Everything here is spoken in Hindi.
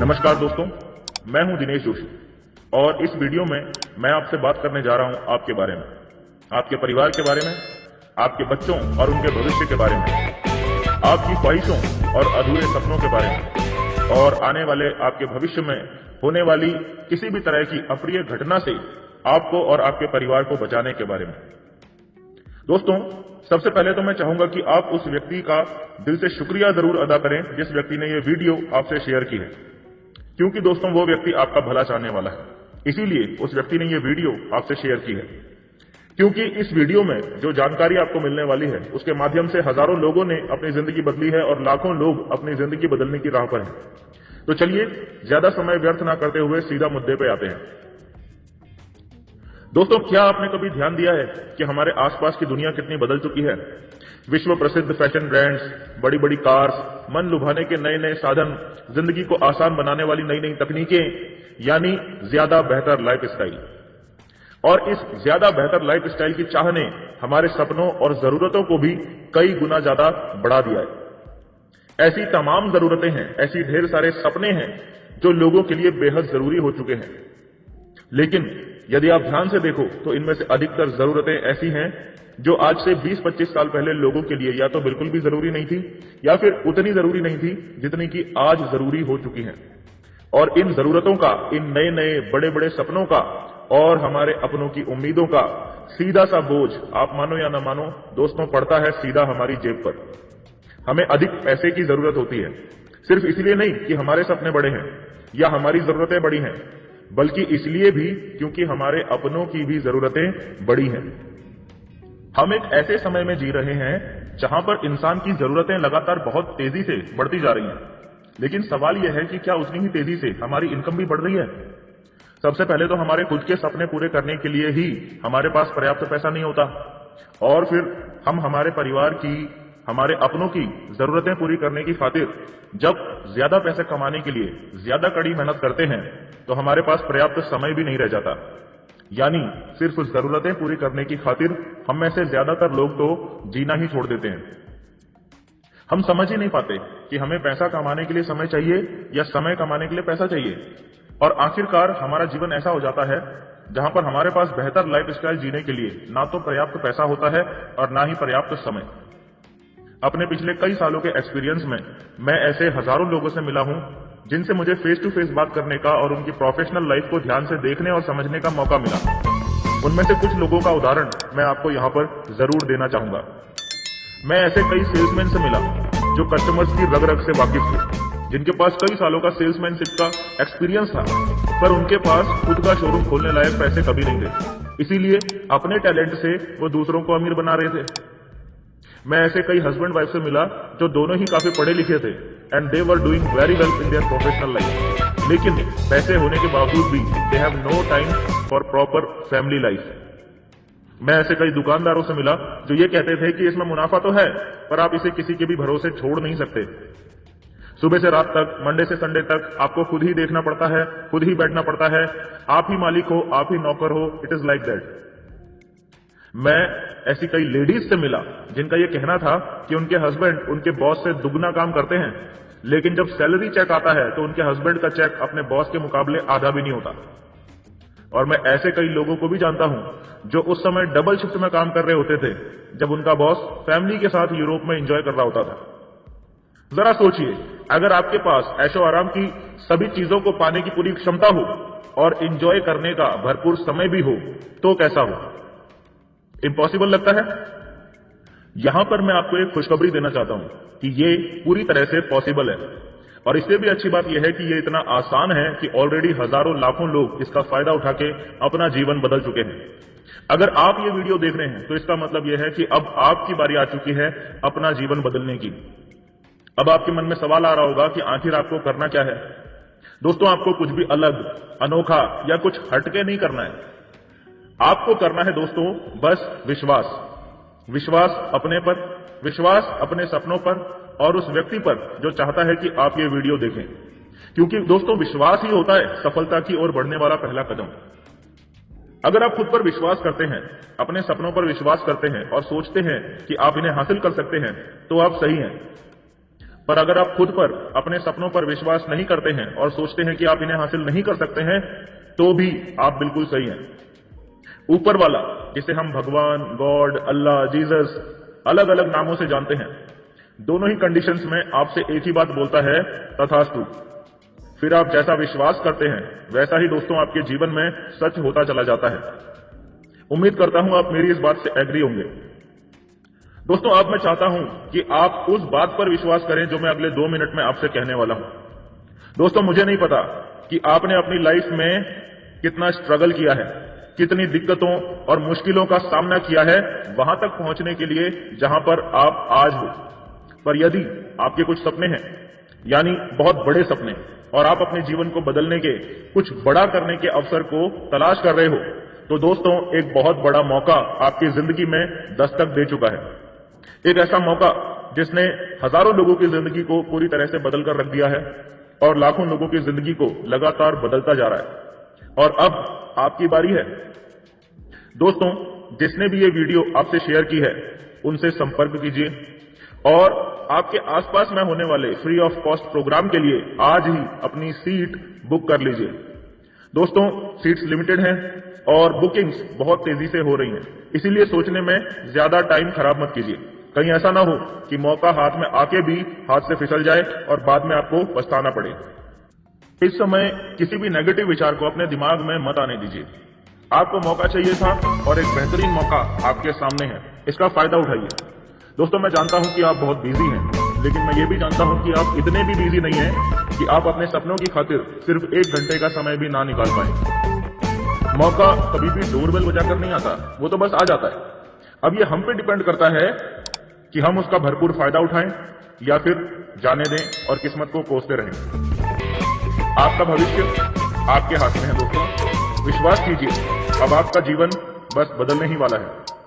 नमस्कार दोस्तों, मैं हूं दिनेश जोशी और इस वीडियो में मैं आपसे बात करने जा रहा हूं आपके बारे में, आपके परिवार के बारे में, आपके बच्चों और उनके भविष्य के बारे में, आपकी ख्वाहिशों और अधूरे सपनों के बारे में और आने वाले आपके भविष्य में होने वाली किसी भी तरह की अप्रिय घटना से आपको और आपके परिवार को बचाने के बारे में। दोस्तों, सबसे पहले तो मैं चाहूंगा कि आप उस व्यक्ति का दिल से शुक्रिया जरूर अदा करें जिस व्यक्ति ने यह वीडियो आपसे शेयर की है, क्योंकि दोस्तों वो व्यक्ति आपका भला चाहने वाला है, इसीलिए उस व्यक्ति ने यह वीडियो आपसे शेयर की है। क्योंकि इस वीडियो में जो जानकारी आपको मिलने वाली है उसके माध्यम से हजारों लोगों ने अपनी जिंदगी बदली है और लाखों लोग अपनी जिंदगी बदलने की राह पर हैं। तो चलिए ज्यादा समय व्यर्थ ना करते हुए सीधा मुद्दे पे आते हैं। दोस्तों, क्या आपने कभी ध्यान दिया है कि हमारे आसपास की दुनिया कितनी बदल चुकी है? विश्व प्रसिद्ध फैशन ब्रांड्स, बड़ी बड़ी कार्स, मन लुभाने के नए नए साधन, जिंदगी को आसान बनाने वाली नई नई तकनीकें, यानी ज्यादा बेहतर लाइफस्टाइल। और इस ज्यादा बेहतर लाइफस्टाइल की चाह ने हमारे सपनों और जरूरतों को भी कई गुना ज्यादा बढ़ा दिया है। ऐसी तमाम जरूरतें हैं, ऐसी ढेर सारे सपने हैं जो लोगों के लिए बेहद जरूरी हो चुके हैं। लेकिन यदि आप ध्यान से देखो तो इनमें से अधिकतर जरूरतें ऐसी हैं जो आज से 20-25 साल पहले लोगों के लिए या तो बिल्कुल भी जरूरी नहीं थी या फिर उतनी जरूरी नहीं थी जितनी कि आज जरूरी हो चुकी हैं। और इन जरूरतों का, इन नए नए बड़े बड़े सपनों का और हमारे अपनों की उम्मीदों का सीधा सा बोझ, आप मानो या ना मानो दोस्तों, पड़ता है सीधा हमारी जेब पर। हमें अधिक पैसे की जरूरत होती है, सिर्फ इसलिए नहीं कि हमारे सपने बड़े हैं या हमारी जरूरतें बड़ी हैं, बल्कि इसलिए भी क्योंकि हमारे अपनों की भी जरूरतें बड़ी हैं। हम एक ऐसे समय में जी रहे हैं जहां पर इंसान की जरूरतें लगातार बहुत तेजी से बढ़ती जा रही हैं, लेकिन सवाल यह है कि क्या उतनी ही तेजी से हमारी इनकम भी बढ़ रही है? सबसे पहले तो हमारे खुद के सपने पूरे करने के लिए ही हमारे पास पर्याप्त पैसा नहीं होता, और फिर हम हमारे परिवार की, हमारे अपनों की जरूरतें पूरी करने की खातिर जब ज्यादा पैसे कमाने के लिए ज्यादा कड़ी मेहनत करते हैं तो हमारे पास पर्याप्त समय भी नहीं रह जाता। यानी सिर्फ जरूरतें पूरी करने की खातिर हम में से ज्यादातर लोग तो जीना ही छोड़ देते हैं। हम समझ ही नहीं पाते कि हमें पैसा कमाने के लिए समय चाहिए या समय कमाने के लिए पैसा चाहिए, और आखिरकार हमारा जीवन ऐसा हो जाता है जहां पर हमारे पास बेहतर लाइफस्टाइल जीने के लिए ना तो पर्याप्त पैसा होता है और ना ही पर्याप्त समय। अपने पिछले कई सालों के एक्सपीरियंस में मैं ऐसे हजारों लोगों से मिला हूं जिनसे मुझे फेस टू फेस बात करने का और उनकी प्रोफेशनल लाइफ को ध्यान से देखने और समझने का मौका मिला। उनमें से कुछ लोगों का उदाहरण मैं आपको यहां पर जरूर देना चाहूंगा। मैं ऐसे कई सेल्समैन से मिला जो कस्टमर्स की रग रग से वाकिफ थे, जिनके पास कई सालों का सेल्समैनशिप का एक्सपीरियंस था, पर उनके पास खुद का शोरूम खोलने लायक पैसे कभी नहीं थे, इसीलिए अपने टैलेंट से वो दूसरों को अमीर बना रहे थे। मैं ऐसे कई हस्बैंड वाइफ से मिला जो दोनों ही काफी पढ़े लिखे थे and they were doing very well in their professional life, लेकिन पैसे होने के बावजूद भी they have no time for proper family life. मैं ऐसे कई दुकानदारों से मिला जो ये कहते थे कि इसमें मुनाफा तो है पर आप इसे किसी के भी भरोसे छोड़ नहीं सकते। सुबह से रात तक, मंडे से संडे तक आपको खुद ही देखना पड़ता है, खुद ही बैठना पड़ता है, आप ही मालिक हो, आप ही नौकर हो, इट इज लाइक दैट। मैं ऐसी कई लेडीज से मिला जिनका यह कहना था कि उनके हस्बैंड उनके बॉस से दुगना काम करते हैं, लेकिन जब सैलरी चेक आता है तो उनके हस्बैंड का चेक अपने बॉस के मुकाबले आधा भी नहीं होता। और मैं ऐसे कई लोगों को भी जानता हूं जो उस समय डबल शिफ्ट में काम कर रहे होते थे जब उनका बॉस फैमिली के साथ यूरोप में एंजॉय कर रहा होता था। जरा सोचिए, अगर आपके पास ऐशो आराम की सभी चीजों को पाने की पूरी क्षमता हो और एंजॉय करने का भरपूर समय भी हो तो कैसा हो? इम्पॉसिबल लगता है। यहां पर मैं आपको एक खुशखबरी देना चाहता हूं कि ये पूरी तरह से पॉसिबल है, और इससे भी अच्छी बात यह है कि ये इतना आसान है कि ऑलरेडी हजारों लाखों लोग इसका फायदा उठा के अपना जीवन बदल चुके हैं। अगर आप ये वीडियो देख रहे हैं तो इसका मतलब यह है कि अब आपकी बारी आ चुकी है अपना जीवन बदलने की। अब आपके मन में सवाल आ रहा होगा कि आखिर आपको करना क्या है? दोस्तों, आपको कुछ भी अलग, अनोखा या कुछ हटके नहीं करना है। आपको करना है दोस्तों बस विश्वास। विश्वास अपने पर, विश्वास अपने सपनों पर और उस व्यक्ति पर जो चाहता है कि आप ये वीडियो देखें, क्योंकि दोस्तों विश्वास ही होता है सफलता की ओर बढ़ने वाला पहला कदम। अगर आप खुद पर विश्वास करते हैं, अपने सपनों पर विश्वास करते हैं और सोचते हैं कि आप इन्हें हासिल कर सकते हैं तो आप सही हैं। पर अगर आप खुद पर, अपने सपनों पर विश्वास नहीं करते हैं और सोचते हैं कि आप इन्हें हासिल नहीं कर सकते हैं, तो भी आप बिल्कुल सही हैं। ऊपर वाला, जिसे हम भगवान, गॉड, अल्लाह, जीसस अलग अलग नामों से जानते हैं, दोनों ही कंडीशंस में आपसे एक ही बात बोलता है, तथास्तु। फिर आप जैसा विश्वास करते हैं वैसा ही दोस्तों आपके जीवन में सच होता चला जाता है। उम्मीद करता हूं आप मेरी इस बात से एग्री होंगे। दोस्तों, अब मैं चाहता हूं कि आप उस बात पर विश्वास करें जो मैं अगले 2 मिनट में आपसे कहने वाला हूं। दोस्तों, मुझे नहीं पता कि आपने अपनी लाइफ में कितना स्ट्रगल किया है, कितनी दिक्कतों और मुश्किलों का सामना किया है वहां तक पहुंचने के लिए जहां पर आप आज हो। पर यदि आपके कुछ सपने हैं, यानी बहुत बड़े सपने, और आप अपने जीवन को बदलने के, कुछ बड़ा करने के अवसर को तलाश कर रहे हो, तो दोस्तों एक बहुत बड़ा मौका आपकी जिंदगी में दस्तक दे चुका है। एक ऐसा मौका जिसने हजारों लोगों की जिंदगी को पूरी तरह से बदल कर रख दिया है और लाखों लोगों की जिंदगी को लगातार बदलता जा रहा है। और अब आपकी बारी है। दोस्तों, जिसने भी ये वीडियो आपसे शेयर की है उनसे संपर्क कीजिए और आपके आसपास में होने वाले फ्री ऑफ कॉस्ट प्रोग्राम के लिए आज ही अपनी सीट बुक कर लीजिए। दोस्तों, सीट्स लिमिटेड हैं और बुकिंग्स बहुत तेजी से हो रही हैं, इसीलिए सोचने में ज्यादा टाइम खराब मत कीजिए। कहीं ऐसा ना हो कि मौका हाथ में आके भी हाथ से फिसल जाए और बाद में आपको पछताना पड़े। इस समय किसी भी नेगेटिव विचार को अपने दिमाग में मत आने दीजिए। आपको मौका चाहिए था और एक बेहतरीन मौका आपके सामने है, इसका फायदा उठाइए। दोस्तों, मैं जानता हूं कि आप बहुत बिजी हैं, लेकिन मैं ये भी जानता हूं कि आप इतने भी बिजी नहीं हैं कि आप अपने सपनों की खातिर सिर्फ 1 घंटे का समय भी ना निकाल पाए। मौका कभी भी डोरबेल बजाकर नहीं आता, वो तो बस आ जाता है। अब ये हम पे डिपेंड करता है कि हम उसका भरपूर फायदा उठाएं या फिर जाने दें और किस्मत को कोसते रहें। आपका भविष्य आपके हाथ में है दोस्तों, विश्वास कीजिए, अब आपका जीवन बस बदलने ही वाला है।